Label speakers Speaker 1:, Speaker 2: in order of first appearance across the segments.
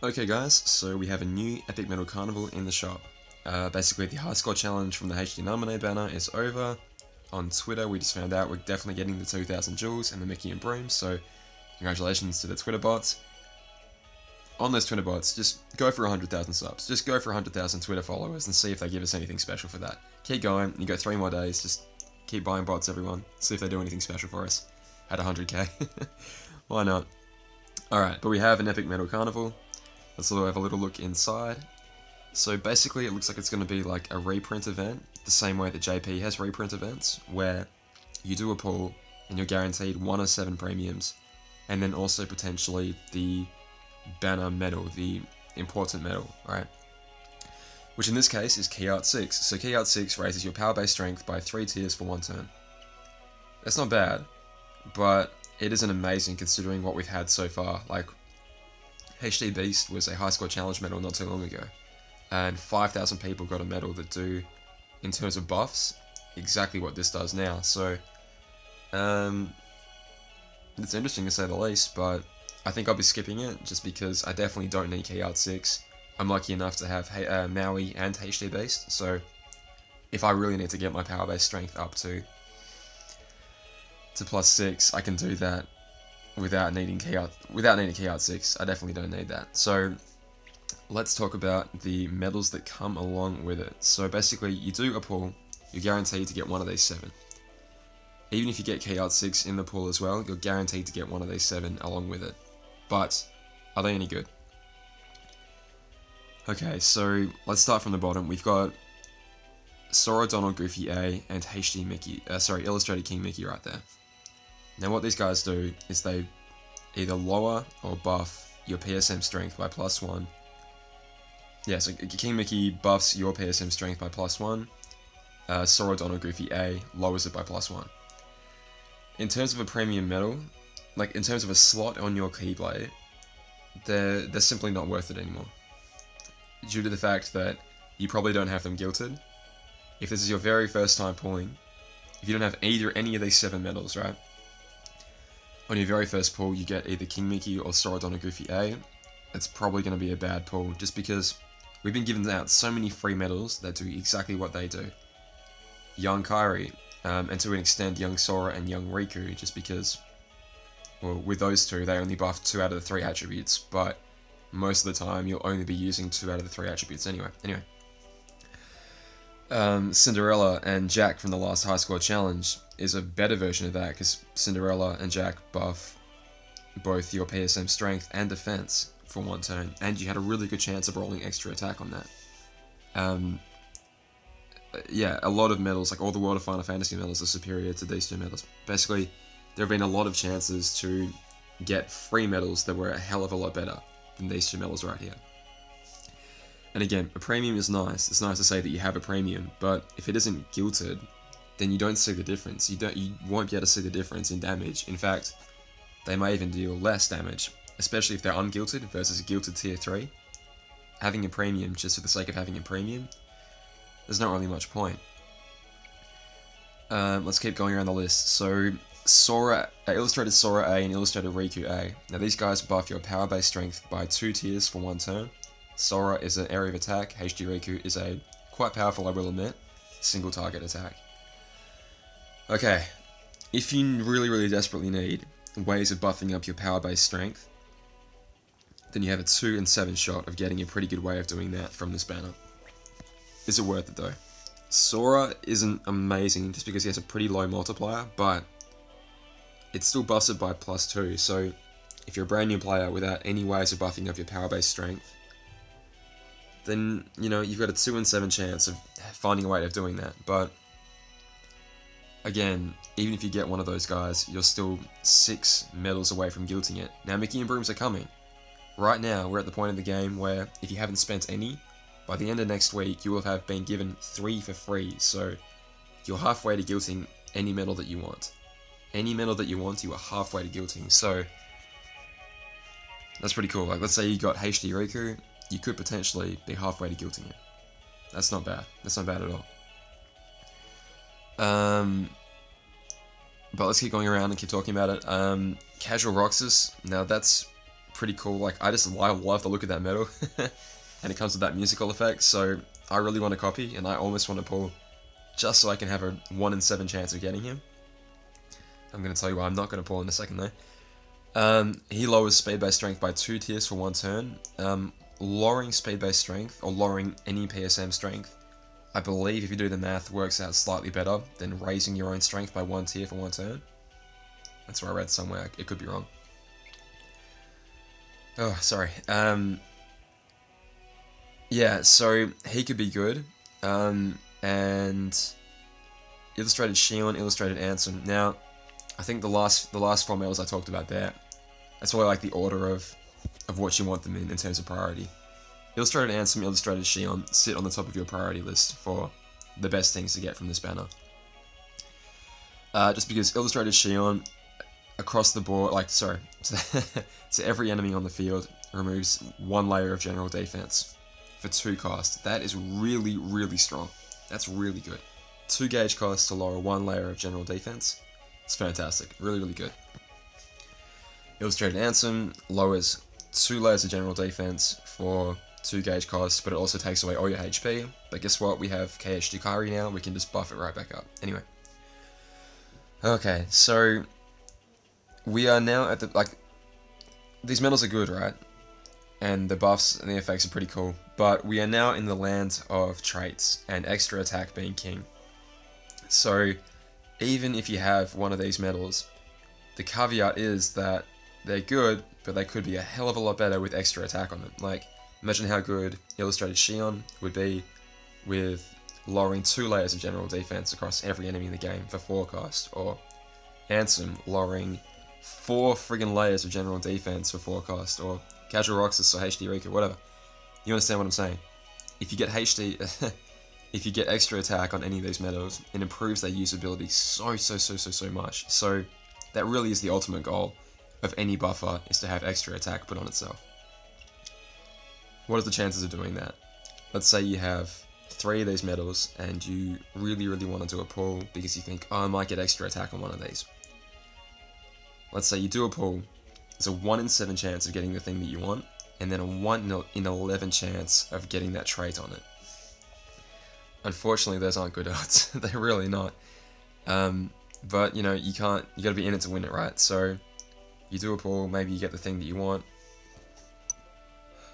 Speaker 1: Okay guys, so we have a new Epic Metal Carnival in the shop. Basically the high score challenge from the HD Nominate banner is over. On Twitter we just found out we're definitely getting the 2000 jewels and the Mickey and Broom, so congratulations to the Twitter bots. On those Twitter bots, just go for 100,000 subs. Just go for 100,000 Twitter followers and see if they give us anything special for that. Keep going, you got 3 more days, just keep buying bots everyone, see if they do anything special for us at 100k. Why not? Alright, but we have an Epic Metal Carnival. Let's have a little look inside. So basically it looks like it's going to be like a reprint event, the same way that JP has reprint events, where you do a pull and you're guaranteed 1 of 7 premiums, and then also potentially the banner medal, the important medal, right? Which in this case is KHUx. So KHUx raises your power base strength by 3 tiers for 1 turn. That's not bad, but it isn't amazing considering what we've had so far. Like, HD Beast was a high score challenge medal not too long ago, and 5,000 people got a medal that do, in terms of buffs, exactly what this does now. So, it's interesting to say the least, but I think I'll be skipping it just because I definitely don't need KHUx. I'm lucky enough to have Maui and HD Beast, so if I really need to get my power base strength up to +6, I can do that without needing KHUx. I definitely don't need that. So let's talk about the medals that come along with it. So basically, you do a pull, you're guaranteed to get 1 of these 7. Even if you get KHUx in the pull as well, you're guaranteed to get 1 of these 7 along with it. But are they any good? Okay, so let's start from the bottom. We've got Sora, Donald, Goofy A, and HD Mickey. Illustrated King Mickey right there. Now what these guys do is they either lower or buff your PSM strength by +1. Yeah, so King Mickey buffs your PSM strength by +1. Sora, Donald, Goofy A lowers it by +1. In terms of a premium medal, like in terms of a slot on your Keyblade, they're simply not worth it anymore. Due to the fact that you probably don't have them guilted. If this is your very first time pulling, if you don't have any of these 7 medals, right? On your very first pull, you get either King Mickey or Sora, Donald, Goofy A. It's probably going to be a bad pull, just because we've been giving out so many free medals that do exactly what they do. Young Kairi, and to an extent Young Sora and Young Riku, just because, well, with those two, they only buff 2 out of the 3 attributes, but most of the time you'll only be using 2 out of the 3 attributes anyway. Cinderella and Jack from the last high score challenge is a better version of that, because Cinderella and Jack buff both your PSM strength and defense for 1 turn, and you had a really good chance of rolling extra attack on that. Yeah, a lot of medals, like all the World of Final Fantasy medals, are superior to these 2 medals. Basically, there have been a lot of chances to get free medals that were a hell of a lot better than these 2 medals right here. And again, a premium is nice. It's nice to say that you have a premium, but if it isn't guilted, then you don't see the difference. You won't be able to see the difference in damage. In fact, they may even deal less damage, especially if they're unguilted versus a guilted tier 3. Having a premium just for the sake of having a premium, there's not really much point. Let's keep going around the list. So, Illustrated Sora A and Illustrated Riku A. Now these guys buff your power base strength by 2 tiers for 1 turn. Sora is an area of attack, HD Riku is a quite powerful, I will admit, single target attack. Okay, if you really desperately need ways of buffing up your power base strength, then you have a 2 in 7 shot of getting a pretty good way of doing that from this banner. Is it worth it though? Sora isn't amazing just because he has a pretty low multiplier, but it still buffs it by +2, so if you're a brand new player without any ways of buffing up your power base strength, then, you've got a 2 in 7 chance of finding a way of doing that. But again, even if you get one of those guys, you're still 6 medals away from guilting it. Now, Mickey and Brooms are coming. Right now, we're at the point of the game where if you haven't spent any, by the end of next week, you will have been given 3 for free. So you're halfway to guilting any medal that you want. Any medal that you want, you are halfway to guilting. So that's pretty cool. Like, let's say you got HD Riku, you could potentially be halfway to guilting it. That's not bad. That's not bad at all. But let's keep going around and keep talking about it. Casual Roxas. Now that's pretty cool. Like, I love the look of that medal. And it comes with that musical effect, so I really want to copy, and I almost want to pull just so I can have a 1 in 7 chance of getting him. I'm going to tell you why I'm not going to pull in a second though. He lowers speed-based strength by 2 tiers for 1 turn. Lowering speed-based strength, or lowering any PSM strength, I believe if you do the math, works out slightly better than raising your own strength by 1 tier for 1 turn. That's what I read somewhere, it could be wrong. Oh, sorry. Yeah, so he could be good, and Illustrated Shion, Illustrated Ansem. Now, I think the last 4 medals I talked about there, that's why I like the order of what you want them in terms of priority. Illustrated Ansem, Illustrated Shion sit on the top of your priority list for the best things to get from this banner. Just because Illustrated Shion, across the board, like, sorry, to every enemy on the field, removes 1 layer of general defense for 2 cost. That is really, really strong. That's really good. 2 gauge cost to lower 1 layer of general defense. It's fantastic. Really, really good. Illustrated Ansem lowers 2 layers of general defense for 2 gauge cost, but it also takes away all your HP. But guess what? We have KHUx now. We can just buff it right back up. Anyway. Okay, so we are now at the, like, these medals are good, right? And the buffs and the effects are pretty cool, but we are now in the land of traits and extra attack being king. So even if you have one of these medals, the caveat is that they're good, but they could be a hell of a lot better with extra attack on them. Like, imagine how good Illustrated Shion would be with lowering 2 layers of general defense across every enemy in the game for 4 cost, or Ansem lowering 4 friggin' layers of general defense for 4 cost, or KHUx or HD Rika, whatever. You understand what I'm saying? If you get if you get extra attack on any of these medals, it improves their usability so much. So that really is the ultimate goal of any buffer, is to have extra attack put on itself. What are the chances of doing that? Let's say you have 3 of these medals and you really want to do a pull because you think, oh, I might get extra attack on one of these. Let's say you do a pull. There's a 1 in 7 chance of getting the thing that you want, and then a 1 in 11 chance of getting that trait on it. Unfortunately, those aren't good odds. They're really not. But, you know, you gotta be in it to win it, right? So, you do a pull, maybe you get the thing that you want.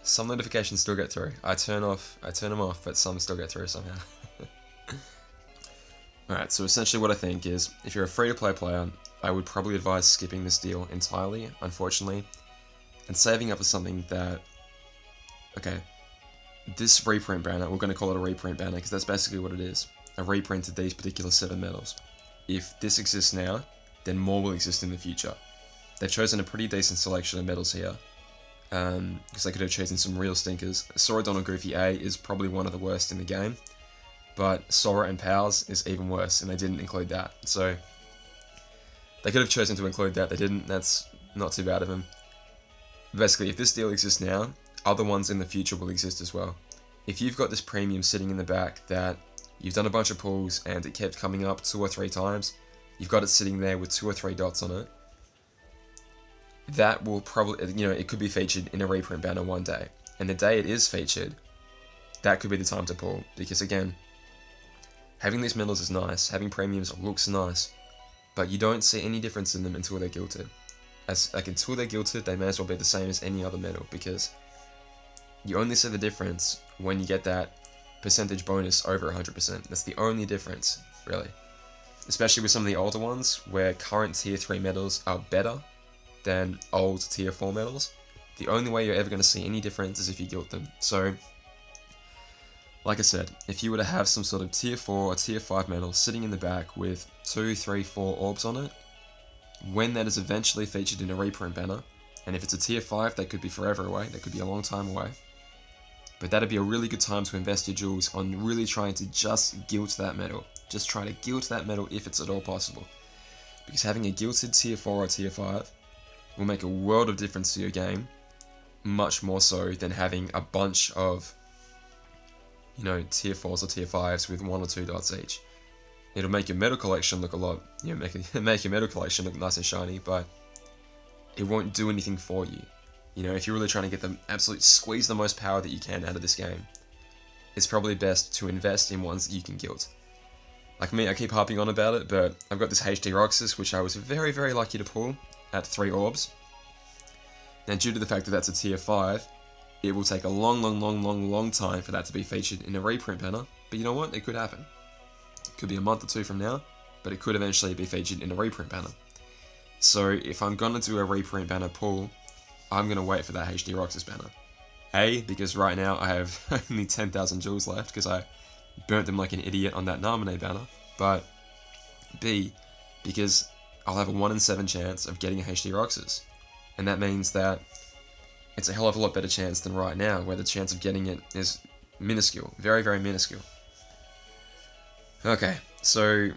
Speaker 1: Some notifications still get through. I turn them off, but some still get through somehow. Alright, so essentially what I think is, if you're a free-to-play player, I would probably advise skipping this deal entirely, unfortunately, and saving up for something that, okay, this reprint banner, we're going to call it a reprint banner because that's basically what it is, a reprint of these particular 7 medals. If this exists now, then more will exist in the future. They've chosen a pretty decent selection of medals here, because they could have chosen some real stinkers. Sora, Donald, Goofy A is probably one of the worst in the game, but Sora and Powers is even worse, and they didn't include that, so they could have chosen to include that, they didn't, that's not too bad of them. Basically, if this deal exists now, other ones in the future will exist as well. If you've got this premium sitting in the back that you've done a bunch of pulls and it kept coming up 2 or 3 times, you've got it sitting there with 2 or 3 dots on it, that will probably, you know, it could be featured in a reprint banner one day. And the day it is featured, that could be the time to pull, because again, having these medals is nice, having premiums looks nice, but you don't see any difference in them until they're gilted. Until they're gilted, they may as well be the same as any other medal, because you only see the difference when you get that percentage bonus over 100%. That's the only difference, really. Especially with some of the older ones, where current tier 3 medals are better than old tier 4 medals. The only way you're ever going to see any difference is if you gilt them. So, like I said, if you were to have some sort of tier 4 or tier 5 medal sitting in the back with 2, 3, 4 orbs on it, when that is eventually featured in a reprint banner, and if it's a tier 5, that could be forever away, that could be a long time away, but that'd be a really good time to invest your jewels on really trying to just gilt that medal. Just try to gilt that medal if it's at all possible. Because having a gilted tier 4 or tier 5 will make a world of difference to your game, much more so than having a bunch of, you know, tier 4s or tier 5s with 1 or 2 dots each. It'll make your medal collection look a lot, you know, make your medal collection look nice and shiny, but it won't do anything for you. You know, if you're really trying to get the absolute squeeze the most power that you can out of this game, it's probably best to invest in ones that you can guild. Like me, I keep harping on about it, but I've got this KHUx, which I was very, very lucky to pull at 3 orbs. Now, due to the fact that that's a tier 5, it will take a long time for that to be featured in a reprint banner. But you know what? It could happen. It could be a month or 2 from now, but it could eventually be featured in a reprint banner. So if I'm gonna do a reprint banner pull, I'm gonna wait for that KHUx banner. A, because right now I have only 10,000 jewels left because I burnt them like an idiot on that Naminé banner. But B, because I'll have a 1 in 7 chance of getting a KHUx's. And that means that it's a hell of a lot better chance than right now, where the chance of getting it is minuscule. Very, very minuscule. Okay, so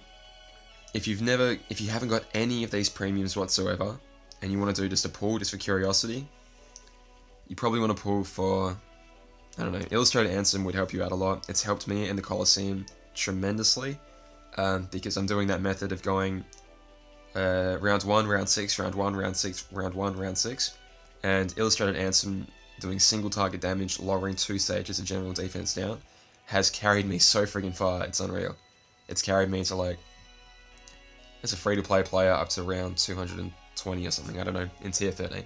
Speaker 1: if you haven't got any of these premiums whatsoever, and you want to do just a pull just for curiosity, you probably want to pull for, I don't know, Illustrated Ansem would help you out a lot. It's helped me in the Colosseum tremendously, because I'm doing that method of going round 1, round 6, round 1, round 6, round 1, round 6, and Illustrated Ansem doing single target damage, lowering 2 stages of general defense down, has carried me so friggin' far, it's unreal. It's carried me to, like, as a free-to-play player up to round 220 or something, I don't know, in tier 13.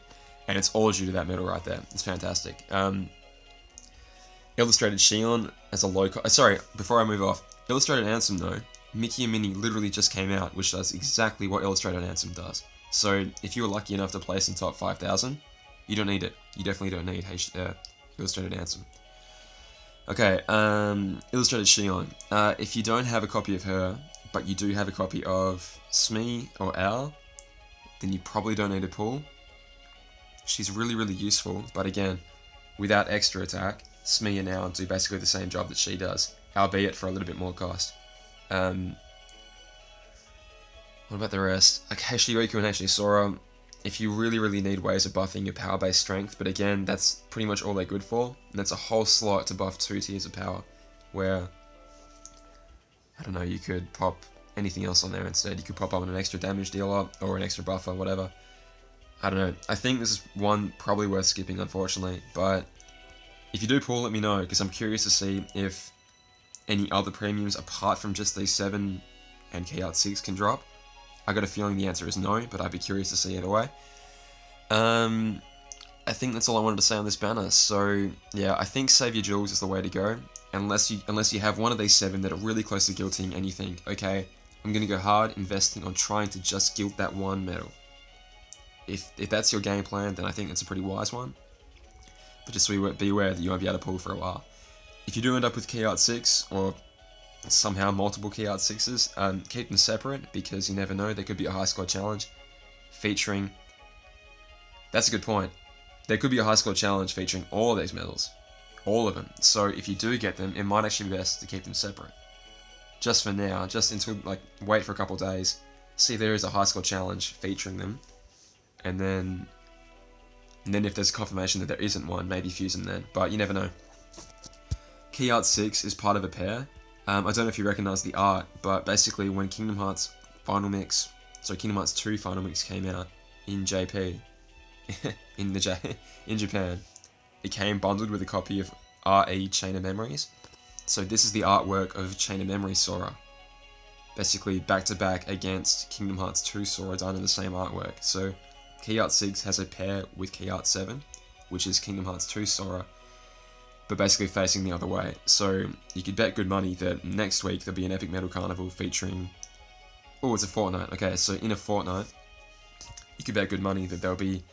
Speaker 1: And it's all due to that medal right there. It's fantastic. Illustrated Shion as a low cost. Sorry, before I move off. Illustrated Ansem though, Mickey and Minnie literally just came out, which does exactly what Illustrated Ansem does. So if you were lucky enough to place in top 5,000, you don't need it. You definitely don't need Illustrated Ansem. Okay, Illustrated Shion. If you don't have a copy of her, but you do have a copy of Smee or Al, then you probably don't need a pull. She's really, really useful, but again, without extra attack, Smee and Al do basically the same job that she does, albeit for a little bit more cost. What about the rest? Like HD Riku and HD Sora, if you really, really need ways of buffing your power-based strength, but again, that's pretty much all they're good for, and that's a whole slot to buff 2 tiers of power, where, I don't know, you could pop anything else on there instead. You could pop on an extra damage dealer, or an extra buffer, whatever. I don't know. I think this is one probably worth skipping, unfortunately, but if you do pull, let me know, because I'm curious to see if any other premiums apart from just these 7 and KHUx can drop. I got a feeling the answer is no, but I'd be curious to see either way. I think that's all I wanted to say on this banner. So yeah, I think save your jewels is the way to go, unless you have one of these 7 that are really close to guilting and you think, okay, I'm gonna go hard investing on trying to just guilt that one medal. If that's your game plan, then I think it's a pretty wise one. But just be aware that you won't be able to pull for a while. If you do end up with KHUx, or somehow multiple KHUx's, keep them separate, because you never know, there could be a high score challenge featuring... That's a good point. There could be a high score challenge featuring all of these medals. All of them. So if you do get them, it might actually be best to keep them separate. Just for now, just until, like, wait for a couple days, see if there is a high score challenge featuring them, and then if there's confirmation that there isn't one, maybe fuse them then, but you never know. KHUx is part of a pair. I don't know if you recognise the art, but basically when Kingdom Hearts Final Mix, so Kingdom Hearts 2 Final Mix came out in JP, in Japan, it came bundled with a copy of RE Chain of Memories. So this is the artwork of Chain of Memories Sora, basically back to back against Kingdom Hearts 2 Sora done in the same artwork. So KHUx has a pair with KHUx 7, which is Kingdom Hearts 2 Sora, but basically facing the other way. So you could bet good money that next week there'll be an Epic Metal Carnival featuring... Oh, it's a fortnight. Okay, so in a fortnight, you could bet good money that there'll be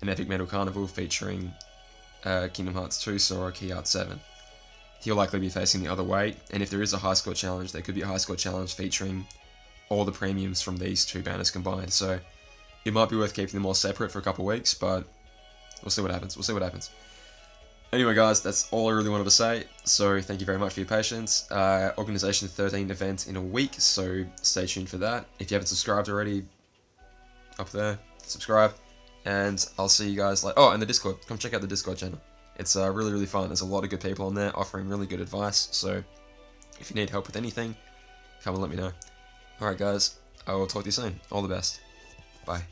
Speaker 1: an Epic Metal Carnival featuring Kingdom Hearts 2 Sora, KHUx 7. He'll likely be facing the other way, and if there is a high score challenge, there could be a high score challenge featuring all the premiums from these 2 banners combined. So it might be worth keeping them all separate for a couple of weeks, but we'll see what happens. We'll see what happens. Anyway, guys, that's all I really wanted to say. So thank you very much for your patience. Organization 13 event in a week, so stay tuned for that. If you haven't subscribed already, up there, subscribe. And I'll see you guys like... Oh, and the Discord. Come check out the Discord channel. It's really, really fun. There's a lot of good people on there offering really good advice. So if you need help with anything, come and let me know. Alright, guys. I will talk to you soon. All the best. Bye.